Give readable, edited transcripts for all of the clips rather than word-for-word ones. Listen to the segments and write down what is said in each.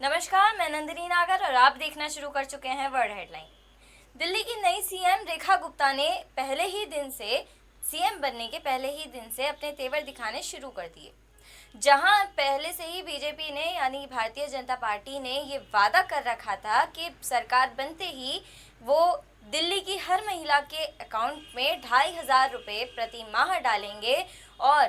नमस्कार, मैं नंदिनी नागर और आप देखना शुरू कर चुके हैं वर्ल्ड हेडलाइन। दिल्ली की नई सीएम रेखा गुप्ता ने सीएम बनने के पहले ही दिन से अपने तेवर दिखाने शुरू कर दिए। जहां पहले से ही बीजेपी ने यानी भारतीय जनता पार्टी ने ये वादा कर रखा था कि सरकार बनते ही वो दिल्ली की हर महिला के अकाउंट में 2500 रुपये प्रति माह डालेंगे और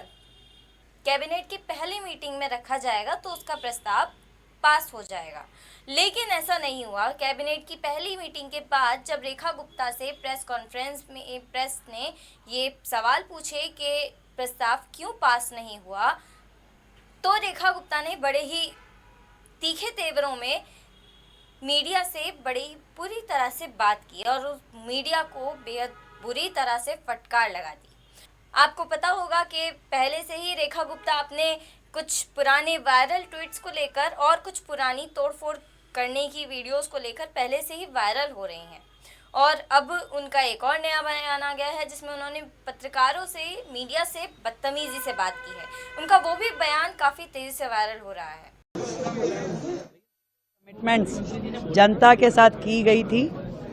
कैबिनेट की पहली मीटिंग में रखा जाएगा तो उसका प्रस्ताव पास हो जाएगा। लेकिन ऐसा नहीं हुआ। कैबिनेट की पहली मीटिंग के बाद जब रेखा गुप्ता से प्रेस कॉन्फ्रेंस में प्रेस ने ये सवाल पूछे कि प्रस्ताव क्यों पास नहीं हुआ, तो रेखा गुप्ता ने बड़े ही तीखे तेवरों में मीडिया से बड़ी बुरी तरह से बात की और उस मीडिया को बेहद बुरी तरह से फटकार लगा दी। आपको पता होगा कि पहले से ही रेखा गुप्ता अपने कुछ पुराने वायरल ट्वीट्स को लेकर और कुछ पुरानी तोड़फोड़ करने की वीडियोस को लेकर पहले से ही वायरल हो रही हैं और अब उनका एक और नया बयान आ गया है जिसमें उन्होंने पत्रकारों से, मीडिया से बदतमीजी से बात की है। उनका वो भी बयान काफ़ी तेज़ी से वायरल हो रहा है। कमिटमेंट्स जनता के साथ की गई थी,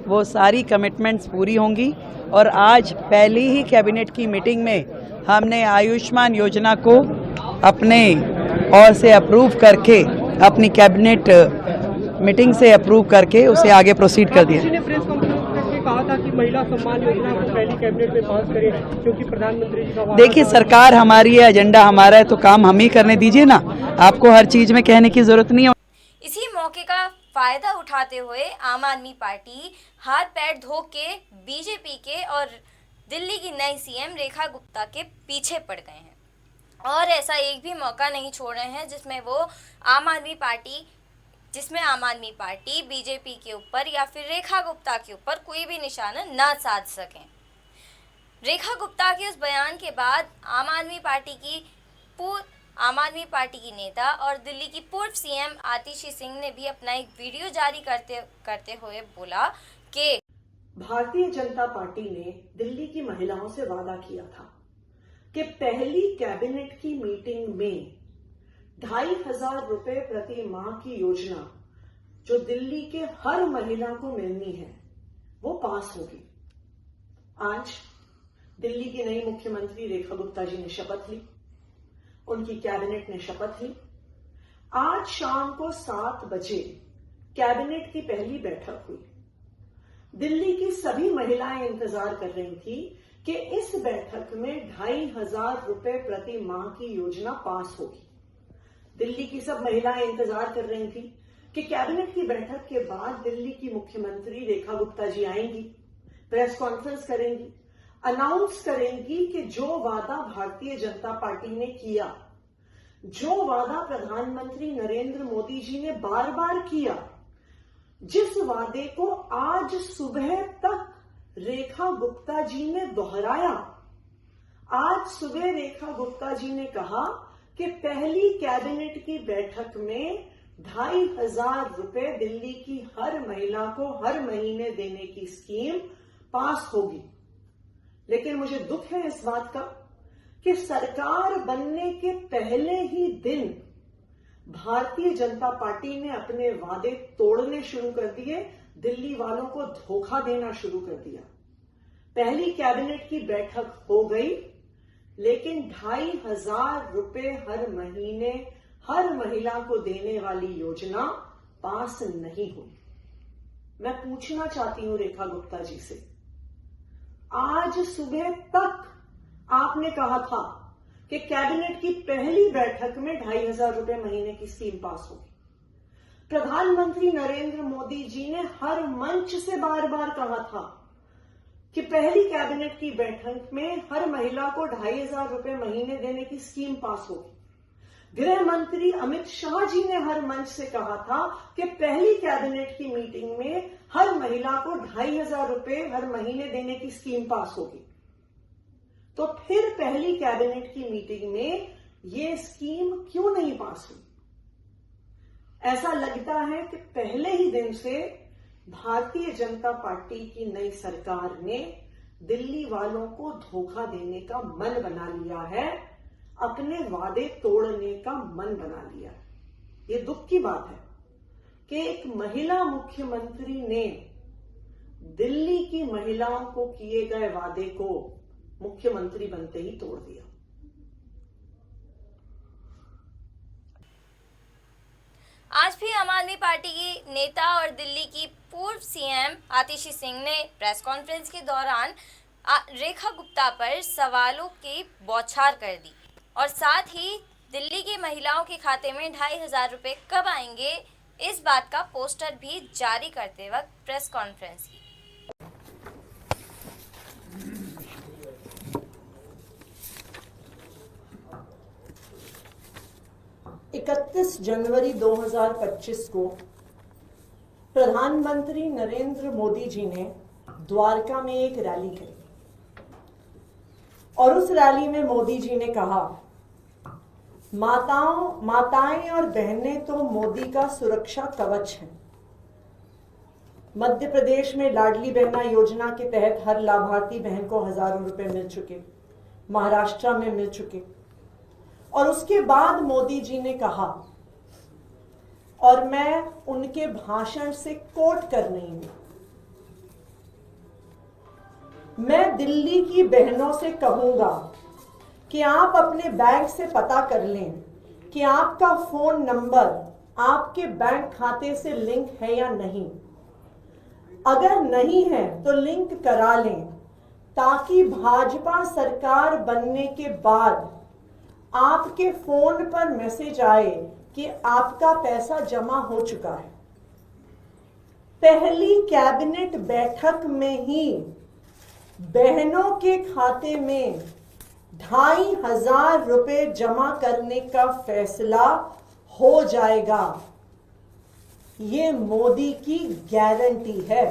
वो सारी कमिटमेंट्स पूरी होंगी और आज पहली ही कैबिनेट की मीटिंग में हमने आयुष्मान योजना को अपने ओर से अप्रूव करके, अपनी कैबिनेट मीटिंग से अप्रूव करके उसे आगे प्रोसीड कर दिया। ने प्रेस कॉन्फ्रेंस करके कहा था कि महिला सम्मान योजना को पहली कैबिनेट में पास करें क्योंकि प्रधानमंत्री जी का वादा। देखिए, सरकार हमारी है, एजेंडा हमारा है, तो काम हम ही करने दीजिए ना, आपको हर चीज में कहने की जरूरत नहीं है। इसी मौके का फायदा उठाते हुए आम आदमी पार्टी हाथ पैर धो के बीजेपी के और दिल्ली की नई सीएम रेखा गुप्ता के पीछे पड़ गए हैं और ऐसा एक भी मौका नहीं छोड़ रहे हैं जिसमें आम आदमी पार्टी बीजेपी के ऊपर या फिर रेखा गुप्ता के ऊपर कोई भी निशाना ना साध सकें। रेखा गुप्ता के उस बयान के बाद आम आदमी पार्टी की नेता और दिल्ली की पूर्व सीएम आतिशी सिंह ने भी अपना एक वीडियो जारी करते हुए बोला कि भारतीय जनता पार्टी ने दिल्ली की महिलाओं से वादा किया था कि पहली कैबिनेट की मीटिंग में 2500 रुपए प्रति माह की योजना जो दिल्ली के हर महिला को मिलनी है वो पास होगी। आज दिल्ली की नई मुख्यमंत्री रेखा गुप्ता जी ने शपथ ली, उनकी कैबिनेट ने शपथ ली। आज शाम को 7 बजे कैबिनेट की पहली बैठक हुई। दिल्ली की सभी महिलाएं इंतजार कर रही थी कि इस बैठक में 2500 रुपए प्रति माह की योजना पास होगी। दिल्ली की सब महिलाएं इंतजार कर रही थी कि कैबिनेट की बैठक के बाद दिल्ली की मुख्यमंत्री रेखा गुप्ता जी आएंगी, प्रेस कॉन्फ्रेंस करेंगी, अनाउंस करेंगी कि जो वादा भारतीय जनता पार्टी ने किया, जो वादा प्रधानमंत्री नरेंद्र मोदी जी ने बार बार किया, जिस वादे को आज सुबह तक रेखा गुप्ता जी ने दोहराया। आज सुबह रेखा गुप्ता जी ने कहा कि पहली कैबिनेट की बैठक में 2500 रुपए दिल्ली की हर महिला को हर महीने देने की स्कीम पास होगी। लेकिन मुझे दुख है इस बात का कि सरकार बनने के पहले ही दिन भारतीय जनता पार्टी ने अपने वादे तोड़ने शुरू कर दिए, दिल्ली वालों को धोखा देना शुरू कर दिया। पहली कैबिनेट की बैठक हो गई, लेकिन 2500 रुपए हर महीने हर महिला को देने वाली योजना पास नहीं हुई। मैं पूछना चाहती हूं रेखा गुप्ता जी से, आज सुबह तक आपने कहा था कि कैबिनेट की पहली बैठक में 2500 रुपए महीने की स्कीम पास होगी। प्रधानमंत्री नरेंद्र मोदी जी ने हर मंच से बार बार कहा था कि पहली कैबिनेट की बैठक में हर महिला को 2500 रुपए महीने देने की स्कीम पास होगी। गृह मंत्री अमित शाह जी ने हर मंच से कहा था कि पहली कैबिनेट की मीटिंग में हर महिला को 2500 रुपए हर महीने देने की स्कीम पास होगी। तो फिर पहली कैबिनेट की मीटिंग में ये स्कीम क्यों नहीं पास हुई? ऐसा लगता है कि पहले ही दिन से भारतीय जनता पार्टी की नई सरकार ने दिल्ली वालों को धोखा देने का मन बना लिया है, अपने वादे तोड़ने का मन बना लिया है। ये दुख की बात है। कि एक महिला मुख्यमंत्री ने दिल्ली की महिलाओं को किए गए वादे को मुख्यमंत्री बनते ही तोड़ दिया। आज भी आम आदमी पार्टी की नेता और दिल्ली की पूर्व सीएम आतिशी सिंह ने प्रेस कॉन्फ्रेंस के दौरान रेखा गुप्ता पर सवालों की बौछार कर दी और साथ ही दिल्ली की महिलाओं के खाते में 2500 रुपए कब आएंगे इस बात का पोस्टर भी जारी करते वक्त प्रेस कॉन्फ्रेंस की। 31 जनवरी 2025 को प्रधानमंत्री नरेंद्र मोदी जी ने द्वारका में एक रैली की और उस रैली में मोदी जी ने कहा, माताएं और बहनें तो मोदी का सुरक्षा कवच हैं। मध्य प्रदेश में लाडली बहना योजना के तहत हर लाभार्थी बहन को हजारों रुपए मिल चुके, महाराष्ट्र में मिल चुके। और उसके बाद मोदी जी ने कहा, और मैं उनके भाषण से कोट कर रही हूं, मैं दिल्ली की बहनों से कहूंगा कि आप अपने बैंक से पता कर लें कि आपका फोन नंबर आपके बैंक खाते से लिंक है या नहीं। अगर नहीं है तो लिंक करा लें, ताकि भाजपा सरकार बनने के बाद आपके फोन पर मैसेज आए कि आपका पैसा जमा हो चुका है। पहली कैबिनेट बैठक में ही बहनों के खाते में 2500 रुपए जमा करने का फैसला हो जाएगा। ये मोदी की गारंटी है।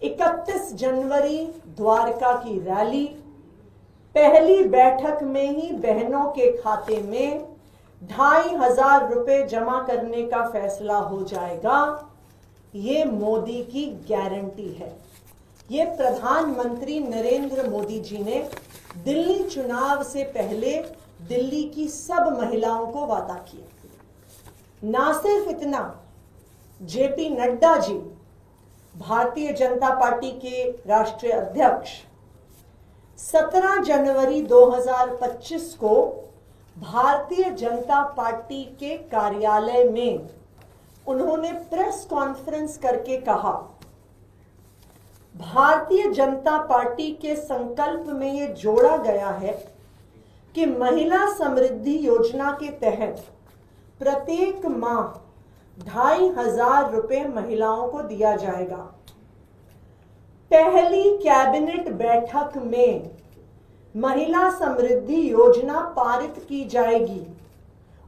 31 जनवरी द्वारका की रैली, पहली बैठक में ही बहनों के खाते में 2500 रुपए जमा करने का फैसला हो जाएगा। ये मोदी की गारंटी है। ये प्रधानमंत्री नरेंद्र मोदी जी ने दिल्ली चुनाव से पहले दिल्ली की सब महिलाओं को वादा किया। ना सिर्फ इतना, जेपी नड्डा जी, भारतीय जनता पार्टी के राष्ट्रीय अध्यक्ष, 17 जनवरी 2025 को भारतीय जनता पार्टी के कार्यालय में उन्होंने प्रेस कॉन्फ्रेंस करके कहा, भारतीय जनता पार्टी के संकल्प में ये जोड़ा गया है कि महिला समृद्धि योजना के तहत प्रत्येक माह 2500 रुपए महिलाओं को दिया जाएगा। पहली कैबिनेट बैठक में महिला समृद्धि योजना पारित की जाएगी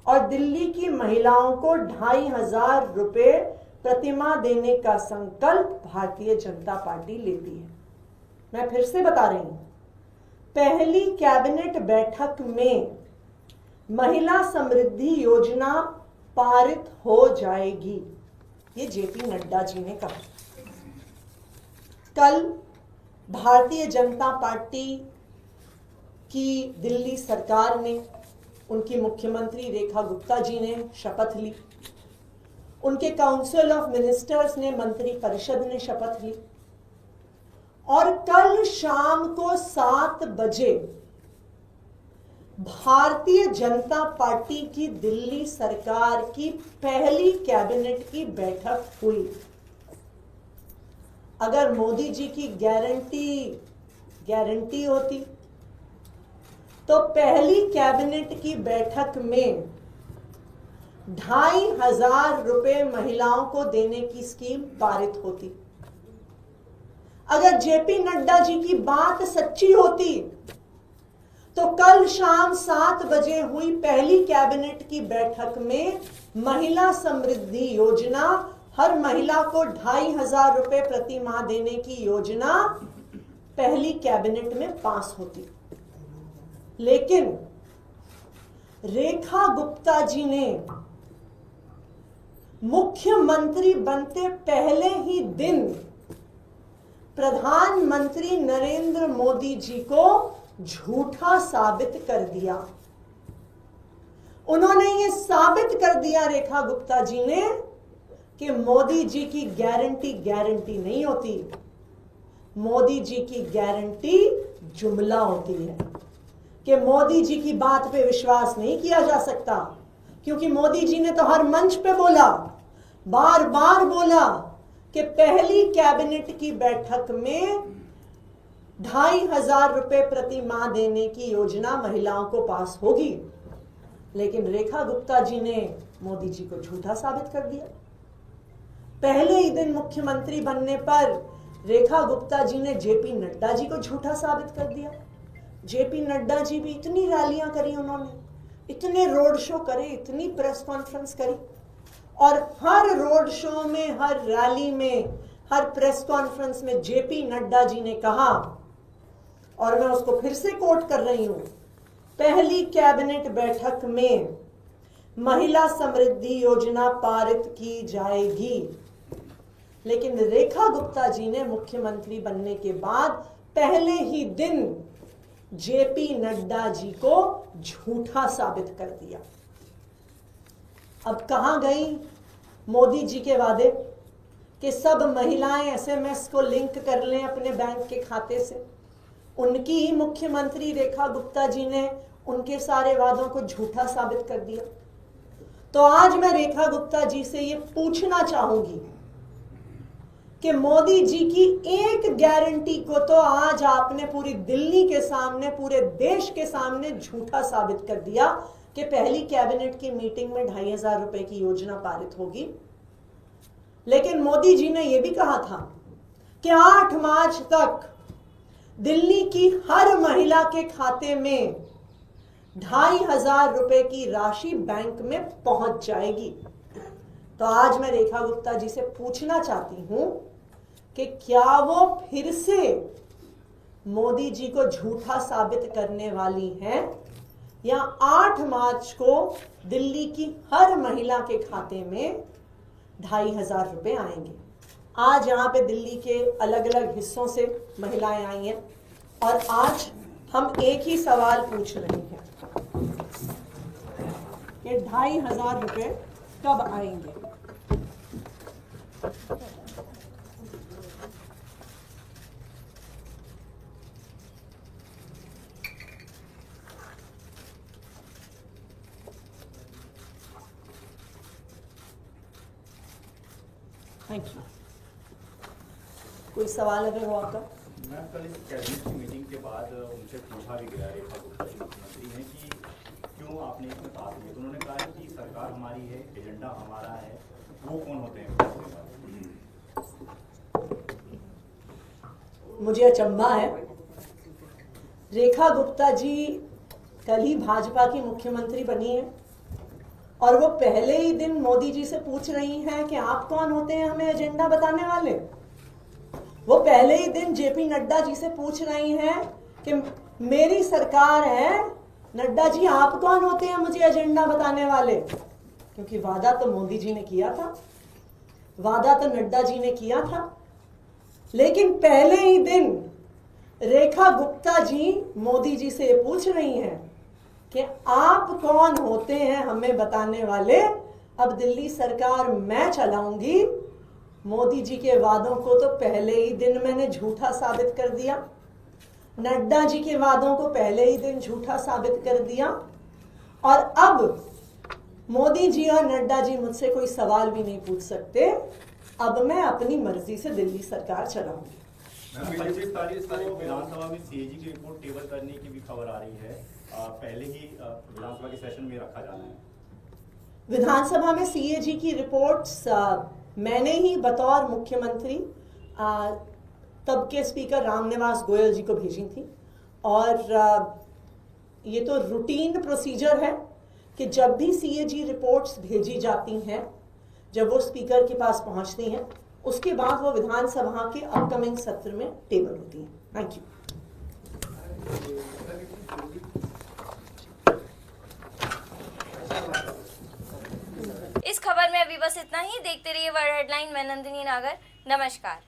और दिल्ली की महिलाओं को 2500 रुपए प्रतिमाह देने का संकल्प भारतीय जनता पार्टी लेती है। मैं फिर से बता रही हूं, पहली कैबिनेट बैठक में महिला समृद्धि योजना पारित हो जाएगी। ये जेपी नड्डा जी ने कहा। कल भारतीय जनता पार्टी की दिल्ली सरकार ने, उनकी मुख्यमंत्री रेखा गुप्ता जी ने शपथ ली, उनके काउंसिल ऑफ मिनिस्टर्स ने, मंत्री परिषद ने शपथ ली और कल शाम को 7 बजे भारतीय जनता पार्टी की दिल्ली सरकार की पहली कैबिनेट की बैठक हुई। अगर मोदी जी की गारंटी होती तो पहली कैबिनेट की बैठक में 2500 रुपए महिलाओं को देने की स्कीम पारित होती। अगर जेपी नड्डा जी की बात सच्ची होती तो कल शाम 7 बजे हुई पहली कैबिनेट की बैठक में महिला समृद्धि योजना, हर महिला को 2500 रुपए प्रति माह देने की योजना पहली कैबिनेट में पास होती। लेकिन रेखा गुप्ता जी ने मुख्यमंत्री बनते पहले ही दिन प्रधानमंत्री नरेंद्र मोदी जी को झूठा साबित कर दिया। उन्होंने ये साबित कर दिया रेखा गुप्ता जी ने कि मोदी जी की गारंटी नहीं होती। मोदी जी की गारंटी जुमला होती है कि मोदी जी की बात पे विश्वास नहीं किया जा सकता, क्योंकि मोदी जी ने तो हर मंच पे बोला, बार बार बोला कि पहली कैबिनेट की बैठक में 2,500 रुपए प्रति माह देने की योजना महिलाओं को पास होगी। लेकिन रेखा गुप्ता जी ने मोदी जी को झूठा साबित कर दिया। पहले ही दिन मुख्यमंत्री बनने पर रेखा गुप्ता जी ने जेपी नड्डा जी को झूठा साबित कर दिया। जेपी नड्डा जी भी इतनी रैलियां करी उन्होंने, इतने रोड शो करे, इतनी प्रेस कॉन्फ्रेंस करी, और हर रोड शो में, हर रैली में, हर प्रेस कॉन्फ्रेंस में जेपी नड्डा जी ने कहा, और मैं उसको फिर से कोट कर रही हूं, पहली कैबिनेट बैठक में महिला समृद्धि योजना पारित की जाएगी। लेकिन रेखा गुप्ता जी ने मुख्यमंत्री बनने के बाद पहले ही दिन जेपी नड्डा जी को झूठा साबित कर दिया। अब कहां गई मोदी जी के वादे कि सब महिलाएं एसएमएस को लिंक कर लें अपने बैंक के खाते से? उनकी ही मुख्यमंत्री रेखा गुप्ता जी ने उनके सारे वादों को झूठा साबित कर दिया। तो आज मैं रेखा गुप्ता जी से ये पूछना चाहूंगी कि मोदी जी की एक गारंटी को तो आज आपने पूरी दिल्ली के सामने, पूरे देश के सामने झूठा साबित कर दिया कि पहली कैबिनेट की मीटिंग में 2,500 रुपए की योजना पारित होगी। लेकिन मोदी जी ने यह भी कहा था कि 8 मार्च तक दिल्ली की हर महिला के खाते में 2,500 रुपए की राशि बैंक में पहुंच जाएगी। तो आज मैं रेखा गुप्ता जी से पूछना चाहती हूं कि क्या वो फिर से मोदी जी को झूठा साबित करने वाली हैं, या 8 मार्च को दिल्ली की हर महिला के खाते में 2,500 रुपए आएंगे। आज यहाँ पे दिल्ली के अलग अलग हिस्सों से महिलाएं आई हैं, और आज हम एक ही सवाल पूछ रहे हैं कि 2,500 रुपए कब आएंगे। Thank you. कोई सवाल अगर हो आपका? मैम, कल इस कैबिनेट की मीटिंग के बाद उनसे पूछा भी गया रेखा गुप्ता जी मुख्यमंत्री हैं कि क्यों आपने इसमें भाग लिया, तो उन्होंने कहा कि सरकार हमारी है, एजेंडा हमारा है, वो कौन होते हैं? मुझे अचंभा है। रेखा गुप्ता जी कल ही भाजपा की मुख्यमंत्री बनी है, और वो पहले ही दिन मोदी जी से पूछ रही हैं कि आप कौन होते हैं हमें एजेंडा बताने वाले। वो पहले ही दिन जेपी नड्डा जी से पूछ रही हैं कि मेरी सरकार है, नड्डा जी आप कौन होते हैं मुझे एजेंडा बताने वाले। क्योंकि वादा तो मोदी जी ने किया था, वादा तो नड्डा जी ने किया था। लेकिन पहले ही दिन रेखा गुप्ता जी मोदी जी से पूछ रही हैं कि आप कौन होते हैं हमें बताने वाले। अब दिल्ली सरकार मैं चलाऊंगी। मोदी जी के वादों को तो पहले ही दिन मैंने झूठा साबित कर दिया, नड्डा जी के वादों को पहले ही दिन झूठा साबित कर दिया, और अब मोदी जी और नड्डा जी मुझसे कोई सवाल भी नहीं पूछ सकते। अब मैं अपनी मर्जी से दिल्ली सरकार चलाऊंगी। 25 तारीख को विधानसभा में सीएजी की रिपोर्ट टेबल करने की भी खबर आ रही है, पहले ही विधानसभा के सेशन में रखा जाना है। विधानसभा में सीएजी की रिपोर्ट्स मैंने ही बतौर मुख्यमंत्री तब के स्पीकर रामनिवास गोयल जी को भेजी थी, और ये तो रूटीन प्रोसीजर है कि जब भी सीएजी रिपोर्ट्स भेजी जाती हैं, जब वो स्पीकर के पास पहुंचती हैं, उसके बाद वो विधानसभा के अपकमिंग सत्र में टेबल होती हैं। Thank you. इस खबर में अभी बस इतना ही। देखते रहिए वर्ल्ड हेडलाइन। मैं नंदिनी नागर। नमस्कार।